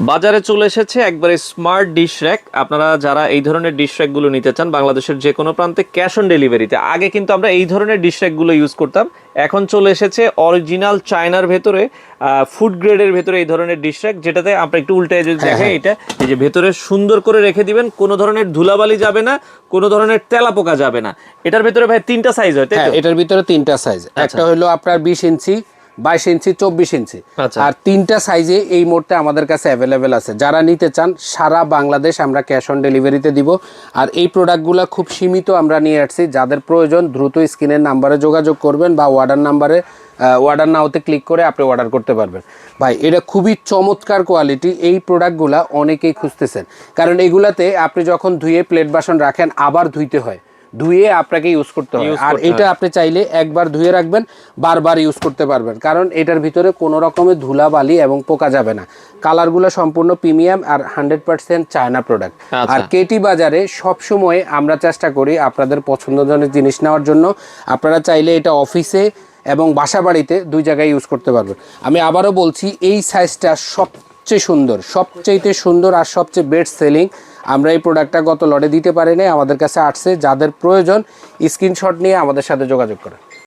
বাজারে চলে এসেছে একবারে স্মার্ট ডিশ র‍্যাক। আপনারা যারা এই ধরনের ডিশ র‍্যাকগুলো নিতে চান বাংলাদেশের যে কোনো প্রান্তে ক্যাশ অন ডেলিভারিতে, আগে কিন্তু আমরা এই ধরনের ডিশ র‍্যাকগুলো ইউজ করতাম, এখন চলে এসেছে অরিজিনাল চায়নার ভেতরে ফুড গ্রেডের ভেতরে এই ধরনের ডিশ র‍্যাক, যেটাতে আমরা একটু উল্টে যদি দেখেন এটা এই যে ভেতরে সুন্দর করে রেখে দিবেন, কোনো ধরনের ধুলাবালি যাবে না, কোনো ধরনের তেলাপোকা যাবে না। এটার ভেতরে ভাই 3টা সাইজ হয়, তাই তো? এটার ভিতরে 3টা সাইজ, একটা হলো আপনার 20 ইঞ্চি, 22 ইঞ্চি, 24 ইঞ্চি, আর 3টা সাইজে এই মুহূর্তে আমাদের কাছে অ্যাভেলেবেল আছে। যারা নিতে চান সারা বাংলাদেশ আমরা ক্যাশ অন ডেলিভারিতে দিব। আর এই প্রোডাক্টগুলো খুব সীমিত আমরা নিয়ে আসছি, যাদের প্রয়োজন দ্রুত স্ক্রিনের নাম্বারে যোগাযোগ করবেন বা অর্ডার নাম্বারে অর্ডার নাওতে ক্লিক করে আপনি অর্ডার করতে পারবেন। ভাই এটা খুবই চমৎকার কোয়ালিটি, এই প্রোডাক্টগুলো অনেকেই খুঁজতেছেন, কারণ এগুলাতে আপনি যখন ধুয়ে প্লেট বাসন রাখেন আবার ধুইতে হয়, ধুয়ে আপনাকে ইউজ করতে হয়। আর এটা আপনি চাইলে একবার ধুয়ে রাখবেন, বারবার ইউজ করতে পারবেন, কারণ এটার ভিতরে কোনো রকমের ধুলাবালি এবং পোকা যাবে না। কালারগুলো সম্পূর্ণ প্রিমিয়াম আর 100% চায়না প্রোডাক্ট। আর কেটি বাজারে সবসময় আমরা চেষ্টা করি আপনাদের পছন্দজনক জিনিস নেওয়ার জন্য। আপনারা চাইলে এটা অফিসে এবং বাসা বাড়িতে 2 জায়গায় ইউজ করতে পারবেন। আমি আবারও বলছি, এই সাইজটা সবচেয়ে সুন্দর, সবচেয়ে সুন্দর আর সবচেয়ে বেস্ট সেলিং। আমরা এই প্রোডাক্টটা গত লটে দিতে পারি নাই, আমাদের কাছে আসছে। যাদের প্রয়োজন স্ক্রিনশট নিয়ে আমাদের সাথে যোগাযোগ করেন।